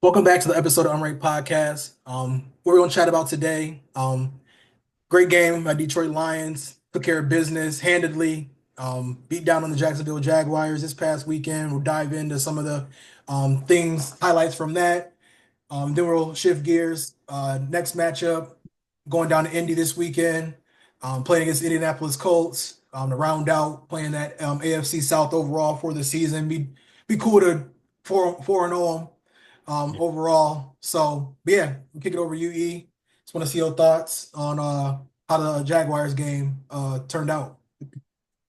Welcome back to the episode of Unranked Podcast. What we're going to chat about today. Great game by Detroit Lions. Took care of business handedly. Beat down on the Jacksonville Jaguars this past weekend. We'll dive into some of the highlights from that. Then we'll shift gears. Next matchup, going down to Indy this weekend, playing against Indianapolis Colts to round out playing that AFC South overall for the season. Be cool to 4-0 them overall. So, but yeah, we'll kick it over to you, E. Just want to see your thoughts on how the Jaguars game turned out.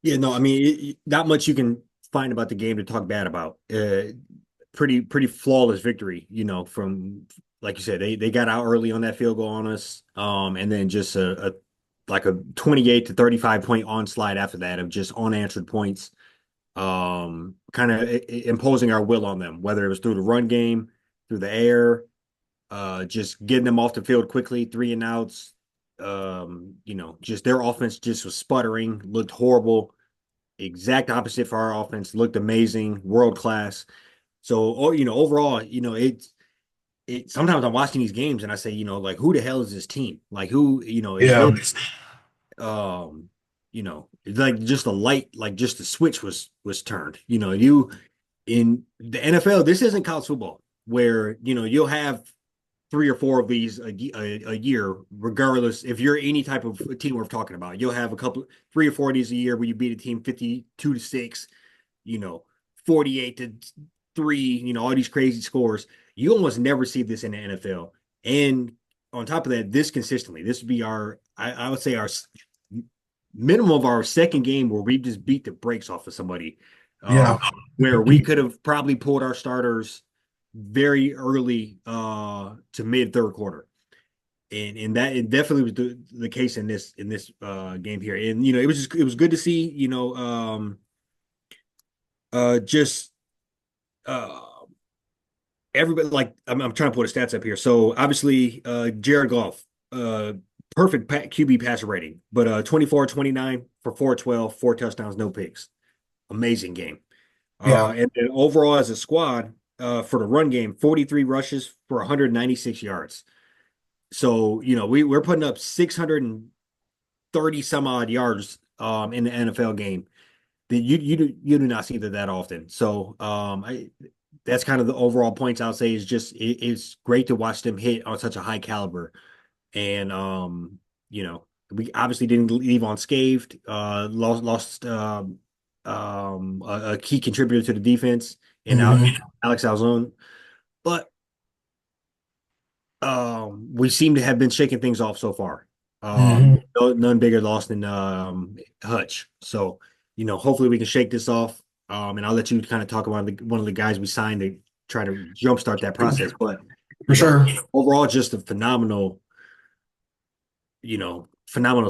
Yeah, no, I mean, not much you can find about the game to talk bad about. Pretty flawless victory, from like you said, they got out early on that field goal on us, and then just a like a 28 to 35 point onslaught after that of just unanswered points, kind of imposing our will on them, whether it was through the run game, through the air, just getting them off the field quickly, three and outs. Just their offense just was sputtering, looked horrible. Exact opposite for our offense. Looked amazing, world class. So, overall, it. Sometimes I'm watching these games and I say, like, who the hell is this team? Like, who, is Yeah. this? It's like just a light, like just the switch was turned. You in the NFL, this isn't college football where you'll have three or four of these a year, regardless if you're any type of team we're talking about. You'll have three or four of these a year where you beat a team 52-6, you know, 48-3, all these crazy scores. You almost never see this in the NFL. And on top of that, this consistently, this would be I would say our minimum of our second game where we just beat the brakes off of somebody, uh, Yeah. where we could have probably pulled our starters very early to mid third quarter. And that it definitely was the case in this game here. And it was good to see, just uh everybody, like I'm trying to put the stats up here. So obviously Jared Goff, perfect QB passer rating, but 24-29 for 412, four touchdowns, no picks. Amazing game. Yeah. And then overall as a squad, for the run game, 43 rushes for 196 yards. So, we're putting up 630 some odd yards in the NFL game that you do not see that often. So, that's kind of the overall points I'll say is just it's great to watch them hit on such a high caliber. And we obviously didn't leave unscathed. Lost a key contributor to the defense and Mhm. Alex Alzone, but we seem to have been shaking things off so far. Mhm. None bigger loss than Hutch. So, hopefully we can shake this off. And I'll let you kind of talk about one of the guys we signed to try to jumpstart that process. But, For you know, sure. overall, just a phenomenal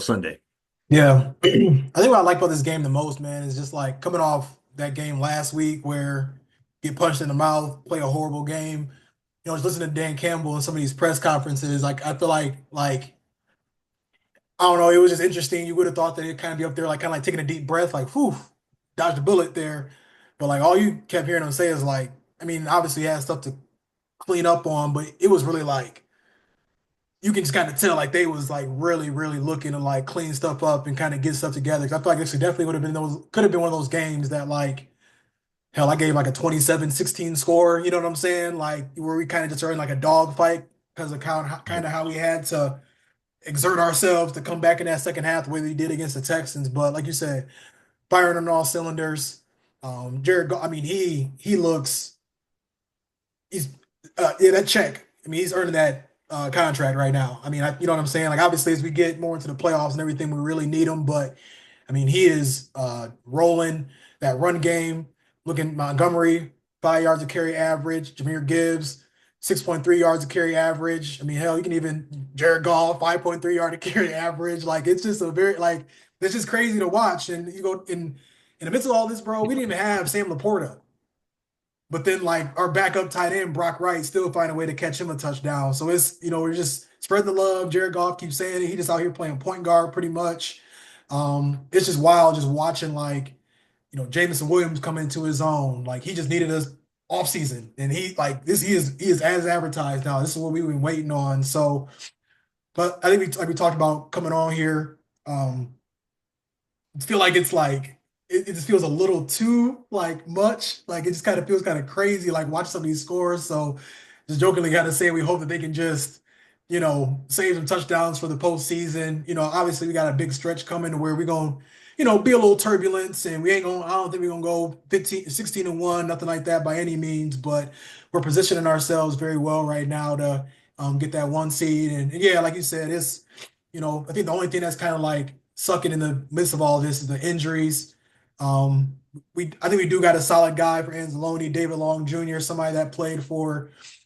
Sunday. Yeah. I think what I like about this game the most, man, is just like coming off that game last week where get punched in the mouth, play a horrible game. Just listening to Dan Campbell and some of these press conferences, like I feel like I don't know, it was just interesting. You would have thought that it'd kind of be up there, like kind of like taking a deep breath, like, whew, dodged a bullet there. But like all you kept hearing him say is like, I mean, obviously he had stuff to clean up on, but it was really like you can just kind of tell like they was like really, really looking to like clean stuff up and kind of get stuff together. 'Cause I feel like this definitely would have been those could have been one of those games that like hell, I gave like a 27-16 score, you know what I'm saying? Like where we kind of just are in like a dog fight because of kind of how we had to exert ourselves to come back in that second half the way we did against the Texans. But like you said, firing on all cylinders. I mean, he looks he's yeah, that check. I mean, he's earning that contract right now. I mean, you know what I'm saying? Like obviously as we get more into the playoffs and everything, we really need him, but I mean, he is rolling that run game. Looking Montgomery, 5 yards of carry average. Jameer Gibbs, 6.3 yards of carry average. I mean, hell, you can even Jared Goff, 5.3 yard of carry average. Like it's just a very like it's just crazy to watch. And you go in the midst of all this, bro, we didn't even have Sam Laporta. But then like our backup tight end, Brock Wright, still find a way to catch him a touchdown. So it's, we're just spread the love. Jared Goff keeps saying it. He just out here playing point guard pretty much. It's just wild just watching like, Jamison Williams come into his own. Like he just needed us. off season, and he like this he is as advertised now. This is what we've been waiting on. So, but I think like we talked about coming on here. Feel like it's like it just feels a little too like much. Like it just kind of feels kind of crazy. Like watch some of these scores. So just jokingly got to say we hope that they can just save some touchdowns for the postseason. Obviously we got a big stretch coming where we're gonna be a little turbulence and we ain't gonna. I don't think we're gonna go 15, 16 and one, nothing like that by any means. But we're positioning ourselves very well right now to get that one seed. And yeah, like you said, it's I think the only thing that's kind of like sucking in the midst of all this is the injuries. Um, I think we do got a solid guy for Anzalone, David Long Jr., somebody that played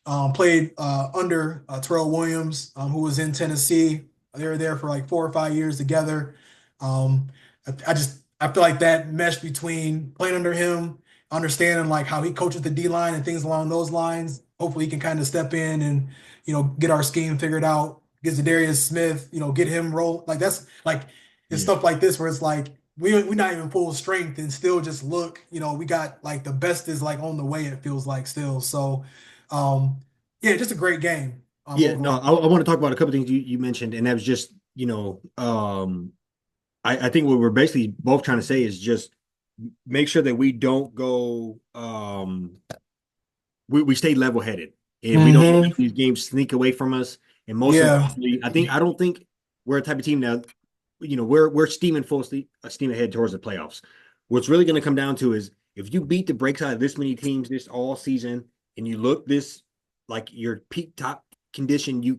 under Terrell Williams, who was in Tennessee. They were there for like 4 or 5 years together. Um, I feel like that mesh between playing under him, understanding like how he coaches the D line and things along those lines. Hopefully, he can kind of step in and get our scheme figured out. Get Darius Smith, get him roll. Like that's like it's Yeah. stuff like this where it's like we're not even full strength and still just look. We got like the best is like on the way. It feels like still. So, um, yeah, just a great game Yeah, no, overall. I want to talk about a couple things you mentioned, and that was just, I think what we're basically both trying to say is just make sure that we don't go we stay level headed and we don't let Hmm. these games sneak away from us. And most Yeah. importantly, I don't think we're a type of team now. We're steaming steam ahead towards the playoffs. What's really going to come down to is if you beat the brakes out of this many teams this all season, and you look this like your peak top condition, you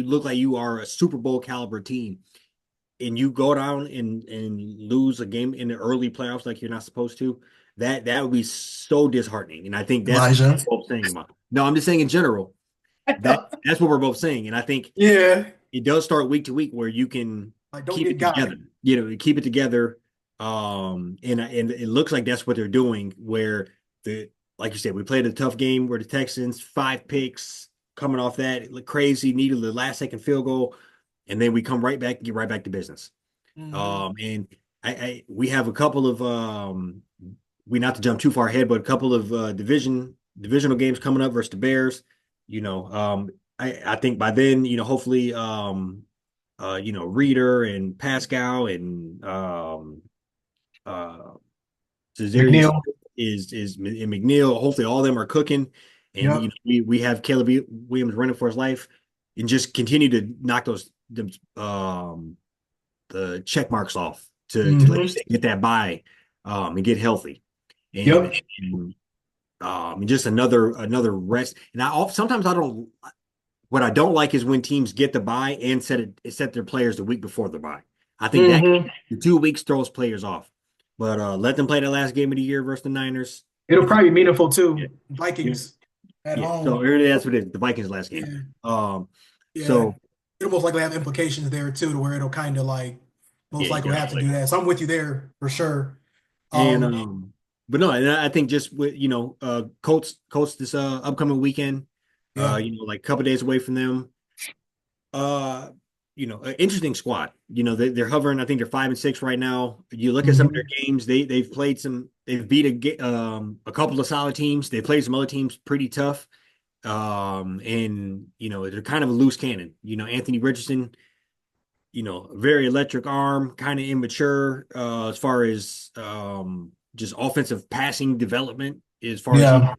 look like you are a Super Bowl caliber team, and you go down and lose a game in the early playoffs like you're not supposed to, that would be so disheartening. And I think that's what Elijah. we're both saying about. No, I'm just saying in general that's what we're both saying. And I think Yeah. it does start week to week where you can Like don't keep get it together. got. Keep it together. And it looks like that's what they're doing. Where the like you said, we played a tough game where the Texans 5 picks coming off that it looked crazy, needed the last second field goal, and then we come right back, get right back to business. Hmm. And we have a couple of we not to jump too far ahead, but a couple of divisional games coming up versus the Bears. You know, I think by then, hopefully, Reader and Pascal and uh, Cesarius McNeil. is and McNeil. Hopefully, all of them are cooking, and Yep. we have Caleb Williams running for his life, and just continue to knock those the check marks off to like you Hmm. say get that bye and get healthy and Yep. and just another rest. And sometimes I don't. What I don't like is when teams get the bye and set their players the week before the bye. I think that Hmm. the 2 weeks throws players off. But let them play the last game of the year versus the Niners. It'll If you probably be meaningful yeah, too. yeah, Vikings at yeah. So home. really that's what it is. The Vikings last game. Yeah. Um, Yeah. so It'll most likely have implications there too, to where it'll kind of like most yeah, likely have to definitely. do that. So I'm with you there for sure. And Um, but no, and I think just with Colts this upcoming weekend, yeah. like a couple days away from them. Uh, an interesting squad. They're hovering. I think they're 5-6 right now. You look at some of their Hmm. games. They've played some. They've beat a couple of solid teams. They played some other teams pretty tough. And they're kind of a loose cannon. Anthony Richardson. Very electric arm, kind of immature as far as just offensive passing development. As far as Yeah.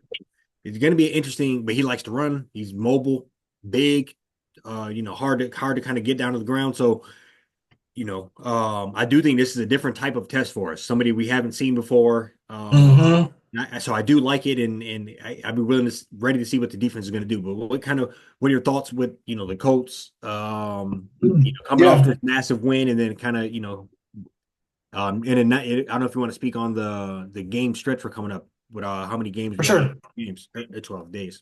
it's going to be interesting, but he likes to run. He's mobile, big, hard to kind of get down to the ground. So, I do think this is a different type of test for us. Somebody we haven't seen before. Hmm. So I do like it, and I'd be ready to see what the defense is going to do. But what are your thoughts with the Colts? Coming off Yeah, this massive win, and then kind of I don't know if you want to speak on the game stretch for coming up with how many games for we have left. sure. Games 12 days.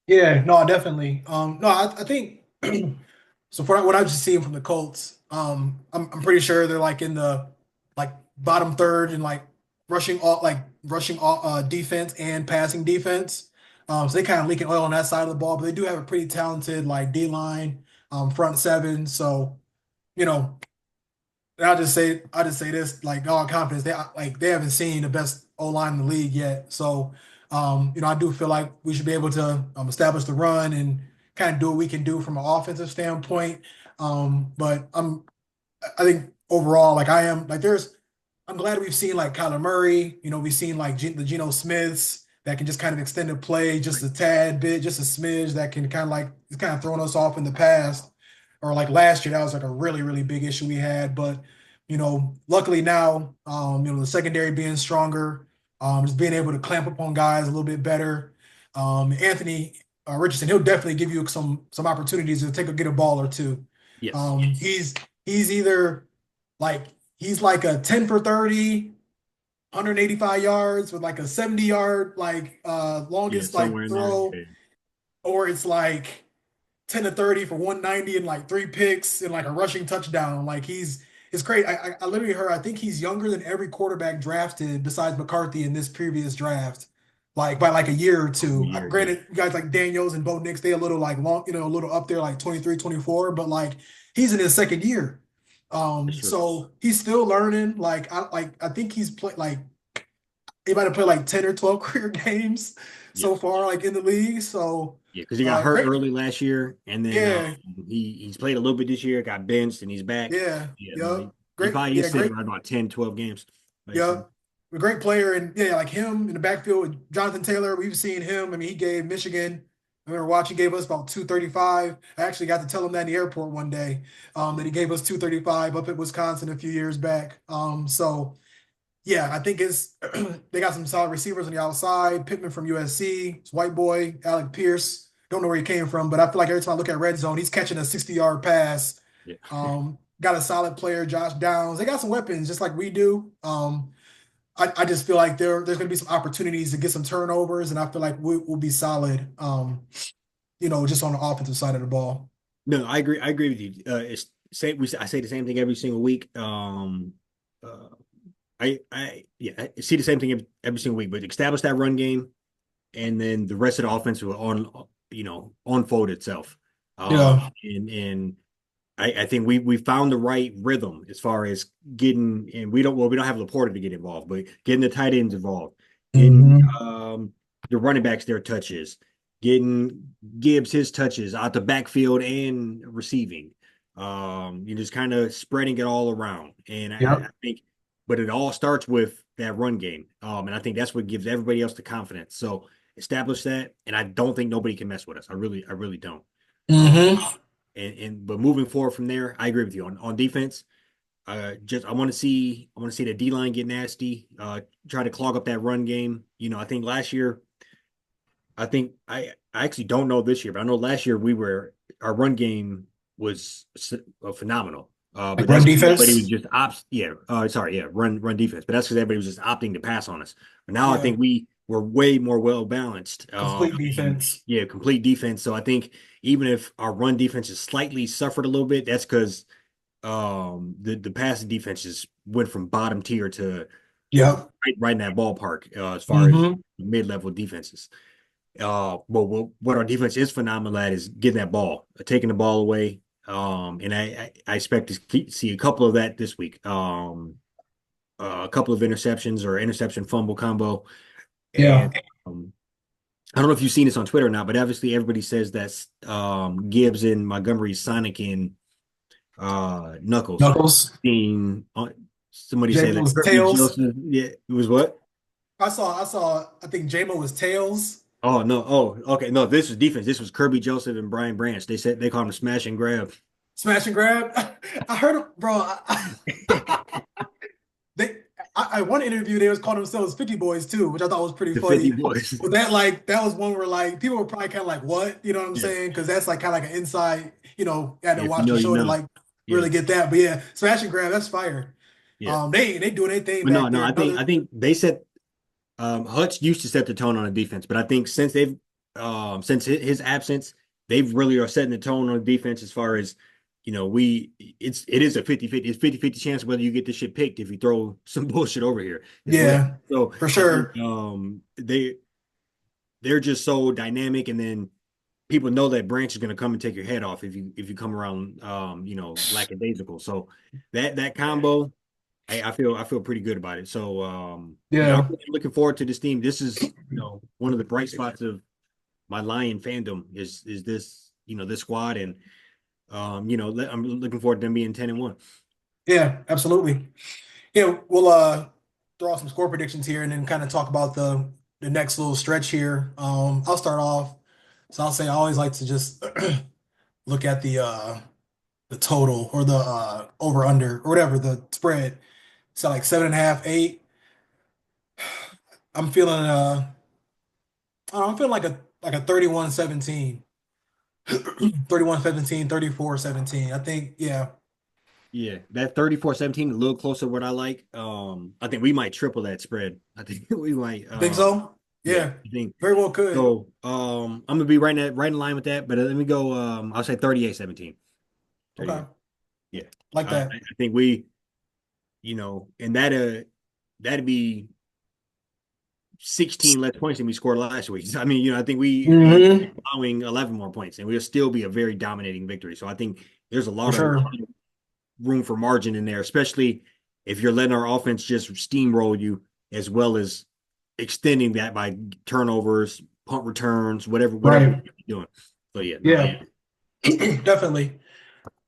Yeah, no, definitely. No, I think so. For what I've just seen from the Colts, I'm pretty sure they're like in the like bottom third in like rushing all defense and passing defense. So they kind of leaking oil on that side of the ball, but they do have a pretty talented like D line, front seven. So you know, and I'll just say this like all confidence they haven't seen the best O line in the league yet. So I do feel like we should be able to establish the run and kind of do what we can do from an offensive standpoint. But I think overall, like I am, like I'm glad we've seen like Kyler Murray. We've seen like the Geno Smiths that can just kind of extend the play just a tad bit, just a smidge that can kind of like it's kind of thrown us off in the past. Or like last year, that was like a really, really big issue we had. But luckily now, the secondary being stronger, just being able to clamp up on guys a little bit better. Anthony Richardson, he'll definitely give you some opportunities to get a ball or two. Yes. He's either like he's like a 10 for 30, 185 yards with like a 70-yard like Yeah, longest like somewhere in there. throw, Yeah. or it's like 10 to 30 for 190 and like three picks and like a rushing touchdown. Like it's great. I literally heard I think he's younger than every quarterback drafted besides McCarthy in this previous draft. Like by like a year or A two. year, yeah. Granted, guys like Daniels and Bo Nix, they a little like long, a little up there, like 23, 24, but like he's in his second year. For sure. So he's still learning. I think he's played like he might have played like 10 or 12 career games Yeah. so far, like in the league. So Yeah, because he got hurt great. early last year, and then Yeah, he's played a little bit this year, got benched, and he's back. yeah, Yeah, no, yep. he Great, probably yeah, is sitting great, around about 10, 12 games. Basically. yep. A great player, and yeah, like him in the backfield with Jonathan Taylor. We've seen him. I mean, he gave Michigan. I remember watching. Gave us about 235. I actually got to tell him that in the airport one day. That he gave us 235 up at Wisconsin a few years back. So yeah, I think it's they got some solid receivers on the outside. Pittman from USC, it's white boy, Alec Pierce. Don't know where he came from, but I feel like every time I look at red zone, he's catching a 60-yard pass. Yeah. Got a solid player, Josh Downs. They got some weapons just like we do. I just feel like there's going to be some opportunities to get some turnovers, and I feel like we'll be solid. Just on the offensive side of the ball. No, I agree. I agree with you. It's I say the same thing every single week. Uh, yeah, I see the same thing every single week. But establish that run game, and then the rest of the offense will unfold itself. Yeah. And I think we found the right rhythm as far as getting, and we don't have Laporta to get involved, but getting the tight ends involved, getting Hmm. the running backs their touches, getting Gibbs his touches out the backfield and receiving. You just kind of spreading it all around, and I Yep. think, but it all starts with that run game, and I think that's what gives everybody else the confidence. So establish that, and I don't think nobody can mess with us. I really don't. Um, Hmm. but moving forward from there, I agree with you on defense. Just I want to see the D line get nasty. Try to clog up that run game. I think last year, I actually don't know this year, but I know last year our run game was phenomenal. But Like run that's because everybody was defense. just yeah. Sorry, yeah, run defense. But that's because everybody was just opting to pass on us. But now I Yeah. think we were way more well balanced. Complete And defense. yeah, complete defense. So I think even if our run defense has slightly suffered a little bit, that's because the passing defenses went from bottom tier to Yep. right in that ballpark as far as Hmm. mid-level defenses. But what our defense is phenomenal at is getting that ball, taking the ball away. And I expect to see a couple of that this week. A couple of interceptions or interception fumble combo. Yeah. And I don't know if you've seen this on Twitter or not, but obviously everybody says that Gibbs and Montgomery's Sonic and Knuckles. Knuckles. Seen somebody say J-Mo that was Kirby tails. Joseph. Yeah, it was what? I think J-Mo was tails. Oh no! Oh, okay. No, this was defense. This was Kirby Joseph and Brian Branch. They said they called him smash and grab. Smash and grab. I heard, bro. They, one interview they was calling themselves 50 Boys too, which I thought was pretty The 50 funny. boys. But that was one where like people were probably kind of like, what? You know what I'm Yeah. saying? Because that's like kind of like an inside, had to If you watch know, the you show to know. like Yeah. really get that. But yeah, smash and grab, that's fire. Yeah. They doing anything But no, back no, there. I Another, think they set Hutch used to set the tone on the defense, but I think since they've since his absence, they've really are setting the tone on defense as far as it is a 50-50, it's 50-50 chance whether you get this shit picked if you throw some bullshit over here as well. yeah, So for I think sure. they're just so dynamic, and then people know that Branch is going to come and take your head off if you come around lackadaisical. So that combo. I feel pretty good about it. So I'm Yeah. really looking forward to this team. This is one of the bright spots of my Lion fandom is this this squad, and I'm looking forward to them being 10-1. Yeah, absolutely. Yeah, we'll throw out some score predictions here and then kind of talk about the next little stretch here. I'll start off. So I'll say I always like to just look at the total or the over under or whatever the spread. So like 7.5, 8. I'm feeling I don't know, I'm feeling like a 31-17. 31-17, 34-17. I think, yeah. Yeah, that 34-17, a little closer to what I like. I think we might triple that spread. I think we might. Think so? Yeah, Yeah. I think Very well could. so. I'm gonna be right in line with that. But let me go. I'll say 38-17. Okay. 38. Yeah, Like I that. think we, and that'd be 16 less points than we scored last week. So, I mean, I think we end up Hmm. allowing 11 more points, and we'll still be a very dominating victory. So I think there's a For lot of sure. room for margin in there, especially if you're letting our offense just steamroll you, as well as extending that by turnovers, punt returns, whatever Right. you're doing. So yeah, no, Yeah. Definitely.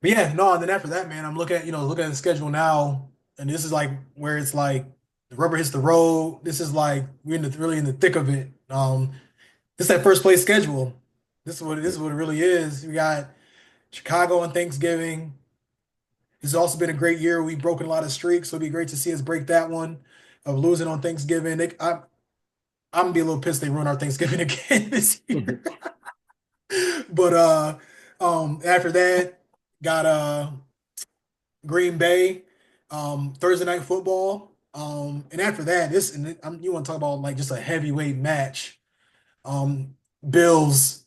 But yeah, no, and then after that, man, I'm looking at the schedule now, and this is like where it's like the rubber hits the road. This is like we're really in the thick of it. This is that first place schedule. This is what it really is. We got Chicago on Thanksgiving. It's also been a great year. We've broken a lot of streaks, so it'd be great to see us break that one of losing on Thanksgiving. I'm gonna be a little pissed they ruined our Thanksgiving again this year. But after that, got Green Bay, Thursday night football. And after that, you want to talk about like just a heavyweight match. Um, Bills,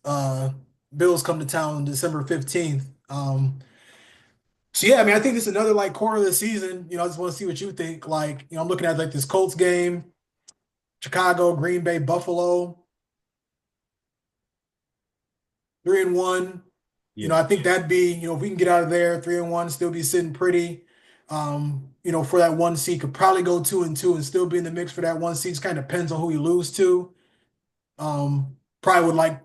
Bills come to town December 15th. So yeah, I mean, I think this is another like quarter of the season. I just want to see what you think. Like, I'm looking at like this Colts game, Chicago, Green Bay, Buffalo, 3-1. yeah, I think that'd be, if we can get out of there 3-1, still be sitting pretty. For that one seed, could probably go 2-2 and still be in the mix for that one seed. Just kind of depends on who you lose to. Probably would like,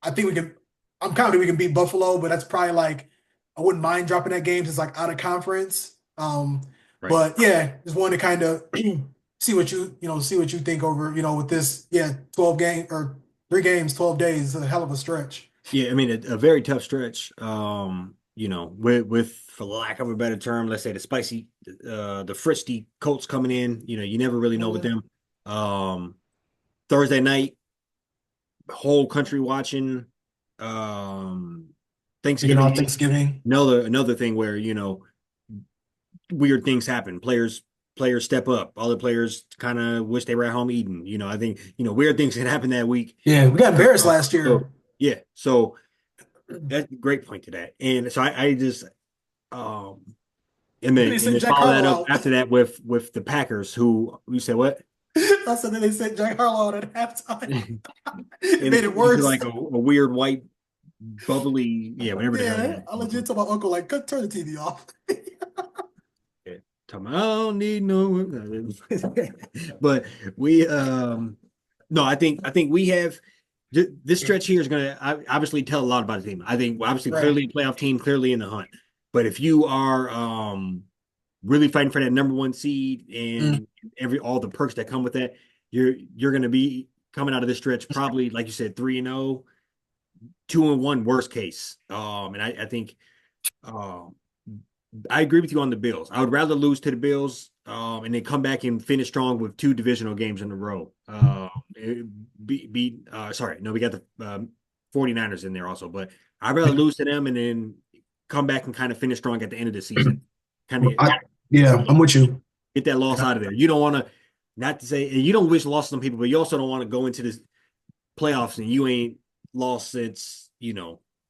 I think we can, I'm confident we can beat Buffalo, but that's probably like, I wouldn't mind dropping that game since like out of conference. right. But yeah, just wanted to kind of see what you think over, with this, yeah, 12 game or 3 games, 12 days, a hell of a stretch. Yeah, I mean a very tough stretch. With for lack of a better term, let's say the frisky Colts coming in. You never really know with Mhm. them. Um, Thursday night, whole country watching. Um, Speaking Thanksgiving on week, Thanksgiving. another thing where weird things happen. Players step up. Other players kind of wish they were at home eating. I think weird things can happen that week. Yeah, we got embarrassed Uh, last year. so yeah, so that's a great point to that. And so I just um and Then they then and sent then Jack follow that Harlow up out. after that with the Packers, who you said what? I said then they sent Jack Harlow out at halftime. And It made it's it into worse. like a weird white bubbly, yeah, whatever the hell Yeah, that I is. legit told my uncle like, turn the TV off. Yeah. Talking about, I don't need no but we no, I think we have this stretch here is going to obviously tell a lot about the team. I think obviously Right. clearly a playoff team, clearly in the hunt. But if you are really fighting for that number one seed Mm. and all the perks that come with that, you're going to be coming out of this stretch probably like you said 3-0, 2-1 worst case. And I think um I agree with you on the Bills. I would rather lose to the Bills and then come back and finish strong with 2 divisional games in a row. Sorry, no, we got the 49ers in there also, but I'd rather lose to them and then come back and kind of finish strong at the end of the season. Kind of I, yeah, I'm with you. get that loss out of there. You don't want to, not to say, you don't wish loss on people, but you also don't want to go into this playoffs and you ain't lost since,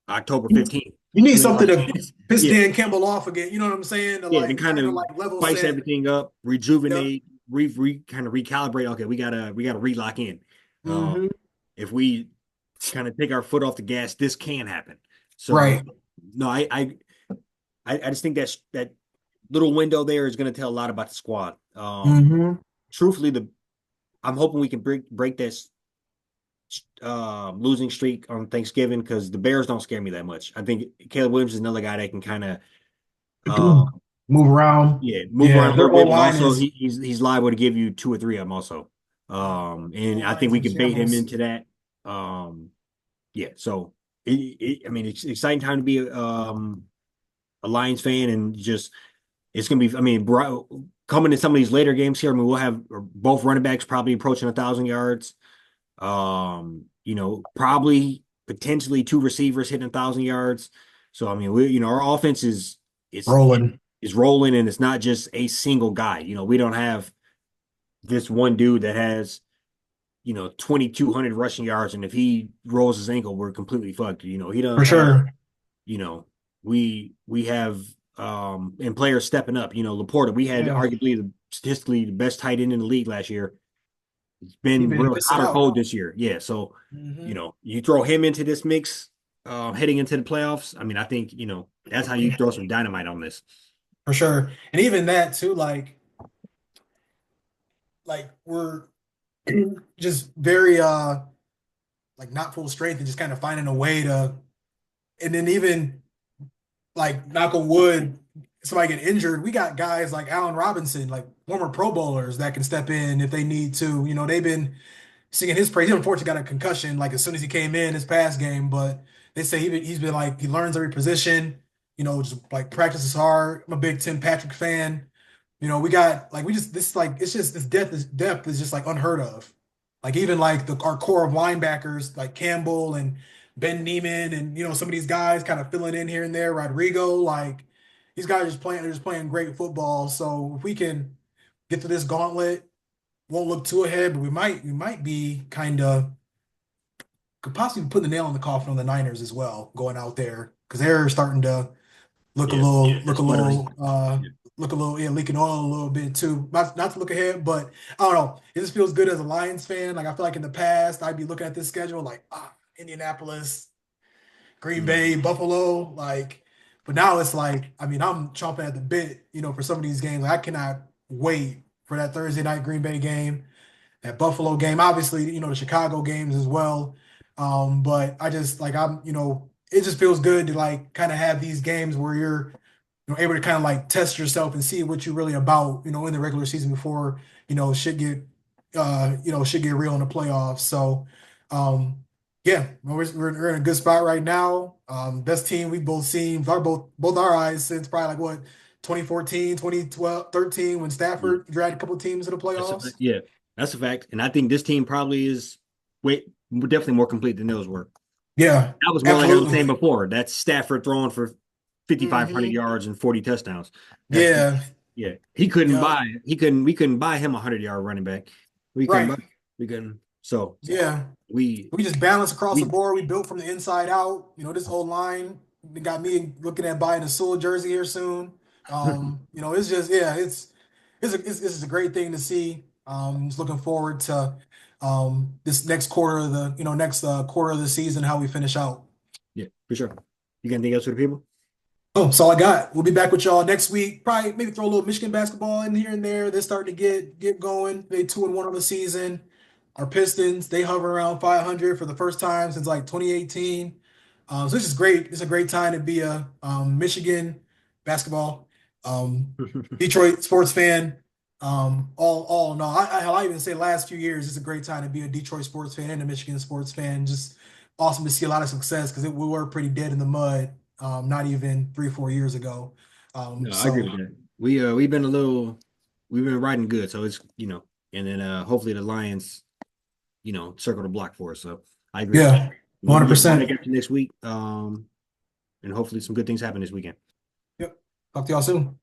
October You 15th. need You ain't something lost to since, piss yeah, Dan Campbell off again. You know what I'm saying? To yeah, and like kind kind of of like level spice set. everything up, Yep. rejuvenate, kind of recalibrate. Okay, we gotta relock in. Uh, Hmm. if we kind of take our foot off the gas, this can happen. So Right. no, I just think that little window there is going to tell a lot about the squad. Hmm. Truthfully, I'm hoping we can break this losing streak on Thanksgiving because the Bears don't scare me that much. I think Caleb Williams is another guy that can kind of uh, Move around. yeah, move around Yeah, a their little O bit, and line also is he's liable to give you two or three of them also. O And I think line's we in can bait him shambles. into that. Yeah, so I mean, it's exciting time to be a Lions fan, and just it's gonna be. I mean, coming in some of these later games here, I mean, we'll have both running backs probably approaching 1,000 yards. Probably potentially two receivers hitting 1,000 yards. So I mean, our offense is Rolling is rolling, and it's not just a single guy. We don't have this one dude that has 2,200 rushing yards, and if he rolls his ankle, we're completely fucked. He for doesn't have. sure. You know, we have and players stepping up. Laporta, we had Yeah, arguably statistically the best tight end in the league last year. It's he been been really missing hot or out. cold this year. Yeah, so Hmm. you throw him into this mix, heading into the playoffs. I mean, I think that's how you throw some dynamite on this. For sure. And even that too, like we're just very like not full strength and just kind of finding a way to, and then even like knock on wood, somebody get injured. We got guys like Allen Robinson, like former Pro Bowlers that can step in if they need to. They've been singing his praise. He unfortunately got a concussion like as soon as he came in his past game, but they say he's been like he learns every position. Just like practices hard. I'm a big Tim Patrick fan. We got like we just this like it's just this depth is just like unheard of. Like even like our core of linebackers like Campbell and Ben Neiman and some of these guys kind of filling in here and there. Rodrigo, like these guys they're just playing great football. So if we can get to this gauntlet, won't look too ahead, but we might be kind of could possibly put the nail in the coffin on the Niners as well going out there because they're starting to look a Yeah, little they're look a sputtering. little Yeah. look a little yeah leaking oil a little bit too. Not to look ahead, but I don't know. It just feels good as a Lions fan. Like I feel like in the past I'd be looking at this schedule like Indianapolis, Green Bay, Mhm. Buffalo, like. But now it's like I mean I'm chomping at the bit, for some of these games. Like, I cannot wait for that Thursday night Green Bay game, that Buffalo game, obviously, the Chicago games as well. But I just like it just feels good to like kind of have these games where you're able to kind of like test yourself and see what you're really about, in the regular season before, shit get real in the playoffs. So yeah, we're in a good spot right now. Best team we've both seen, both our eyes since probably like what 2014, 2012, 13 when Yeah. Stafford dragged a couple teams to the playoffs. Yeah, that's a fact. And I think this team probably is definitely more complete than those were. Yeah, That was more like I was saying absolutely. before. That's Stafford throwing for 5,500 Hmm. yards and 40 touchdowns. That's Yeah. yeah. He couldn't Yeah. buy. He couldn't. We couldn't buy him a 100-yard running back. We couldn't buy. Right. We couldn't. So Yeah. we We just balanced across the we board. We built from the inside out. This whole line got me looking at buying a Sewell jersey here soon. It's just yeah, it's a great thing to see. Just looking forward to this next quarter of the next quarter of the season, how we finish out. yeah, for sure. You got anything else for the people? Oh, that's all I got. We'll be back with y'all next week. Probably maybe throw a little Michigan basketball in here and there. They're starting to get going. They 2-1 on the season. Our Pistons, they hover around 500 for the first time since like 2018. So this is great. It's a great time to be a Michigan basketball, Detroit sports fan. All no, I even say last few years, it's a great time to be a Detroit sports fan and a Michigan sports fan. Just awesome to see a lot of success because we were pretty dead in the mud not even 3 4 years ago. No, I agree So with that. We've been riding good, so it's and then hopefully the Lions circle the block for us. So I agree with that. yeah, We'll be looking back 100%. at you next week, and hopefully some good things happen this weekend. Yep. Talk to y'all soon.